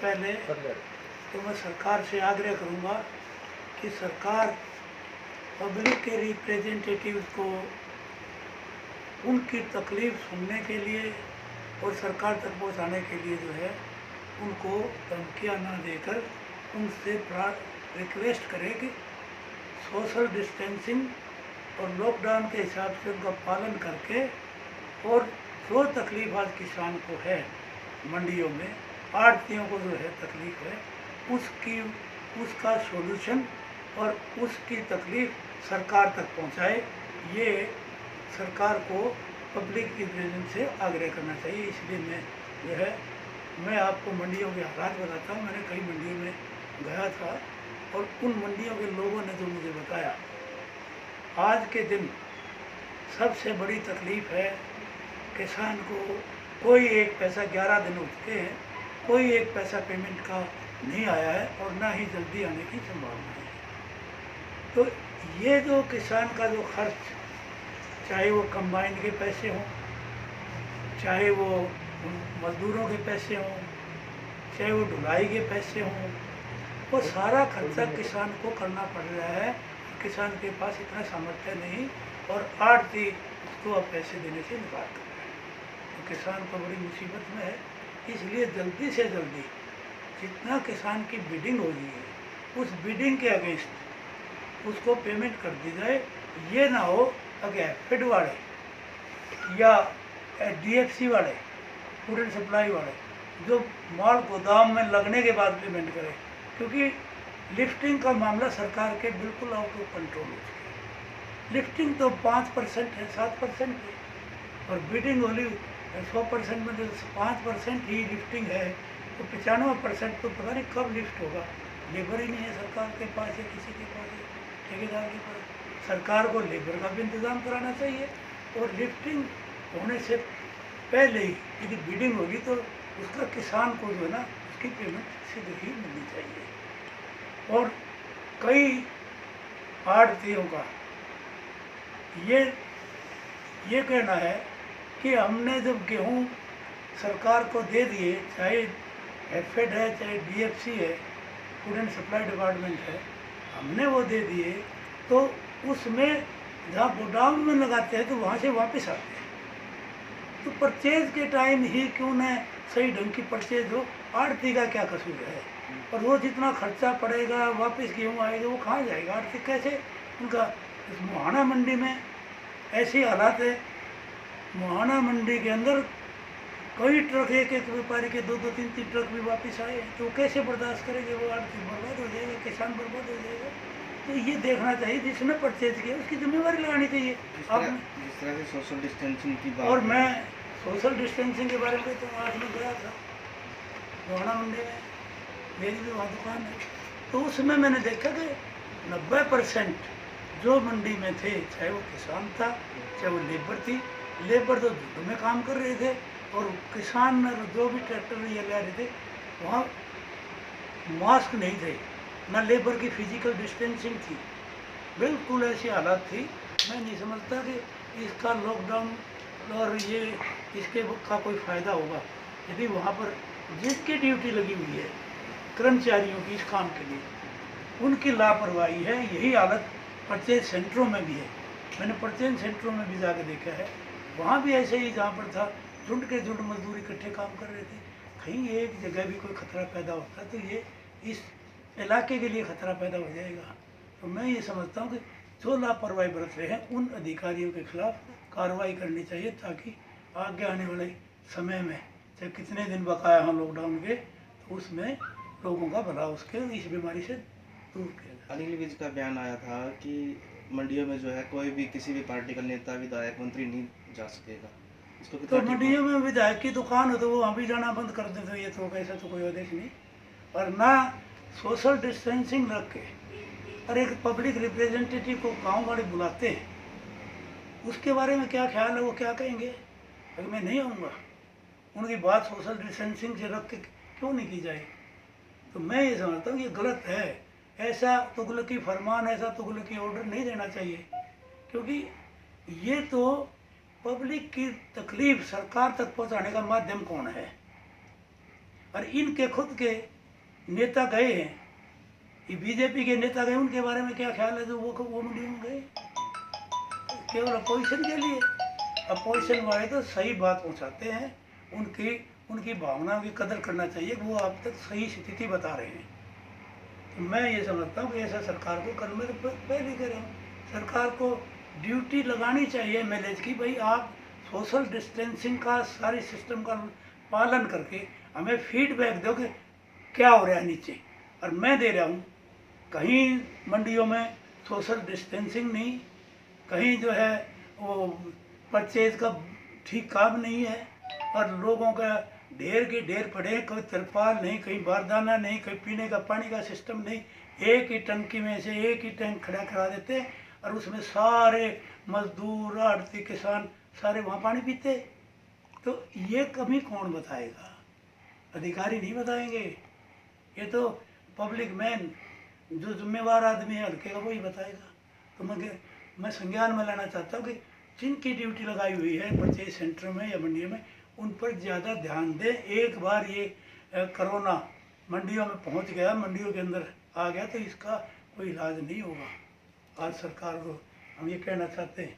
पहले तो मैं सरकार से आग्रह करूंगा कि सरकार पब्लिक के रिप्रेजेंटेटिव्स को उनकी तकलीफ सुनने के लिए और सरकार तक पहुंचाने के लिए जो है उनको धमकियां ना देकर उनसे रिक्वेस्ट करें कि सोशल डिस्टेंसिंग और लॉकडाउन के हिसाब से उनका पालन करके और जो तकलीफ आज किसान को है मंडियों में, आड़तियों को जो है तकलीफ है, उसका सॉल्यूशन और उसकी तकलीफ सरकार तक पहुंचाए। ये सरकार को पब्लिक रिप्रेजेंटेटिव से आग्रह करना चाहिए। इसलिए मैं आपको मंडियों के हालात बताता हूँ। मैंने कई मंडियों में गया था और उन मंडियों के लोगों ने जो मुझे बताया, आज के दिन सबसे बड़ी तकलीफ है किसान को। कोई एक पैसा 11 दिन हो चुके हैं, कोई एक पैसा पेमेंट का नहीं आया है और ना ही जल्दी आने की संभावना है। तो ये जो किसान का जो खर्च, चाहे वो कंबाइन के पैसे हों, चाहे वो मजदूरों के पैसे हों, चाहे वो ढुलाई के पैसे हों, वो सारा खर्चा किसान को करना पड़ रहा है। किसान के पास इतना सामर्थ्य नहीं और आड़ती उसको अब पैसे देने से इनकार कर रहा है। तो किसान को बड़ी मुसीबत में है। इसलिए जल्दी से जल्दी जितना किसान की बिडिंग हो रही है उस बिडिंग के अगेंस्ट उसको पेमेंट कर दी जाए। ये ना हो अगर फिड वाले या DFC वाले, फूड एंड सप्लाई वाले, जो माल गोदाम में लगने के बाद पेमेंट करें, क्योंकि लिफ्टिंग का मामला सरकार के बिल्कुल आउट ऑफ कंट्रोल हो चुका है। लिफ्टिंग तो 5% है, 7% है और बिडिंग ओनली 100% में जो 5% ही लिफ्टिंग है, तो 95% तो पता नहीं कब लिफ्ट होगा। लेबर ही नहीं है सरकार के पास या किसी के पास, ठेकेदार के पास। सरकार को लेबर का भी इंतज़ाम कराना चाहिए और लिफ्टिंग होने से पहले ही यदि बिडिंग होगी तो उसका किसान को जो है ना उसकी पेमेंट शीघ्र ही मिलनी चाहिए। और कई आड़तियों का ये कहना है कि हमने जब गेहूं सरकार को दे दिए, चाहे FED है, चाहे DFC है, फूड एंड सप्लाई डिपार्टमेंट है, हमने वो दे दिए, तो उसमें जहाँ गोदाम में लगाते हैं तो वहाँ से वापस आते हैं। तो परचेज के टाइम ही क्यों न सही ढंग की परचेज हो। आड़ती का क्या कसूर है? और वो जितना खर्चा पड़ेगा वापस गेहूँ आएगा वो कहाँ जाएगा? आड़ती कैसे उनका? इस मुहाना मंडी में ऐसी हालात है, मुहाना मंडी के अंदर कई ट्रक, एक व्यापारी के 2-2, 3-3 ट्रक भी वापस आए, तो कैसे बर्दाश्त करेंगे? वो आड़ती बर्बाद हो जाएगा, किसान बर्बाद हो जाएगा। तो ये देखना चाहिए, जिसने परचेज किया उसकी जिम्मेवारी लगानी चाहिए। जिस तरह से सोशल डिस्टेंसिंग की बात, और मैं सोशल डिस्टेंसिंग के बारे में तो आज में गया था मुहाना मंडी में, मेरी भी वहाँ दुकान है, तो उसमें मैंने देखा कि 90% जो मंडी में थे, चाहे वो किसान था चाहे वो लेबर थी, लेबर तो धूप में काम कर रहे थे और किसान जो भी ट्रैक्टर ये ले रहे थे वहाँ मास्क नहीं थे, ना लेबर की फिजिकल डिस्टेंसिंग थी। बिल्कुल ऐसी हालत थी। मैं नहीं समझता कि इसका लॉकडाउन और ये इसके का कोई फ़ायदा होगा यदि वहाँ पर जिसकी ड्यूटी लगी हुई है कर्मचारियों की इस काम के लिए उनकी लापरवाही है। यही हालत परचेज सेंटरों में भी है। मैंने परचेज सेंटरों में भी जाकर देखा है, वहाँ भी ऐसे ही जहाँ पर था झुंड के झुंड मजदूर इकट्ठे काम कर रहे थे। कहीं एक जगह भी कोई खतरा पैदा होता तो ये इस इलाके के लिए खतरा पैदा हो जाएगा। तो मैं ये समझता हूँ कि जो लापरवाही बरत रहे हैं उन अधिकारियों के खिलाफ कार्रवाई करनी चाहिए, ताकि आगे आने वाले समय में चाहे कितने दिन बकाया हों लॉकडाउन के, तो उसमें लोगों का भला उसके इस बीमारी से दूर किया जाए। अनिल विज का बयान आया था कि मंडियों में जो है कोई भी किसी भी पार्टी का नेता, विधायक, मंत्री नहीं जा सकेगा। इसको तो मंडियों में विधायक की दुकान हो तो वो वहाँ भी जाना बंद कर देते, तो ये तो ऐसा तो कोई आदेश नहीं। और ना सोशल डिस्टेंसिंग रख के और एक पब्लिक रिप्रेजेंटेटिव को गाँव वाले बुलाते हैं, उसके बारे में क्या ख्याल है, वो क्या कहेंगे? अगर मैं नहीं आऊँगा, उनकी बात सोशल डिस्टेंसिंग से रख के क्यों नहीं की जाए? तो मैं ये समझता हूँ ये गलत है। ऐसा तुगलकी फरमान, ऐसा तुगलकी ऑर्डर नहीं देना चाहिए, क्योंकि ये तो पब्लिक की तकलीफ सरकार तक पहुंचाने का माध्यम कौन है? और इनके खुद के नेता गए हैं, ये बीजेपी के नेता गए, उनके बारे में क्या ख्याल है जो वो मंडी में गए केवल अपोजिशन के लिए? अपोजिशन वाले तो सही बात पहुंचाते हैं, उनकी भावनाओं की कदर करना चाहिए कि वो आप तक सही स्थिति बता रहे हैं। तो मैं ये समझता हूँ कि ऐसा सरकार को कल में पहले करें, सरकार को ड्यूटी लगानी चाहिए एमएलए की, भाई आप सोशल डिस्टेंसिंग का सारी सिस्टम का पालन करके हमें फीडबैक दो कि क्या हो रहा है नीचे। और मैं दे रहा हूँ, कहीं मंडियों में सोशल डिस्टेंसिंग नहीं, कहीं जो है वो परचेज का ठीक काम नहीं है, और लोगों का ढेर के ढेर पड़े, कोई तिरपाल नहीं, कहीं बारदाना नहीं, कहीं पीने का पानी का सिस्टम नहीं। एक ही टंकी में से एक ही टैंक खड़ा करा देते और उसमें सारे मजदूर, आड़ती, किसान सारे वहाँ पानी पीते। तो ये कभी कौन बताएगा? अधिकारी नहीं बताएंगे, ये तो पब्लिक मैन जो जिम्मेवार आदमी है हल्के का वही बताएगा। तो मैं संज्ञान में लाना चाहता हूँ कि जिनकी ड्यूटी लगाई हुई है परचेज सेंटर में या मंडियों में, उन पर ज़्यादा ध्यान दें। एक बार ये कोरोना मंडियों में पहुंच गया, मंडियों के अंदर आ गया, तो इसका कोई इलाज नहीं होगा। आज सरकार को हम ये कहना चाहते हैं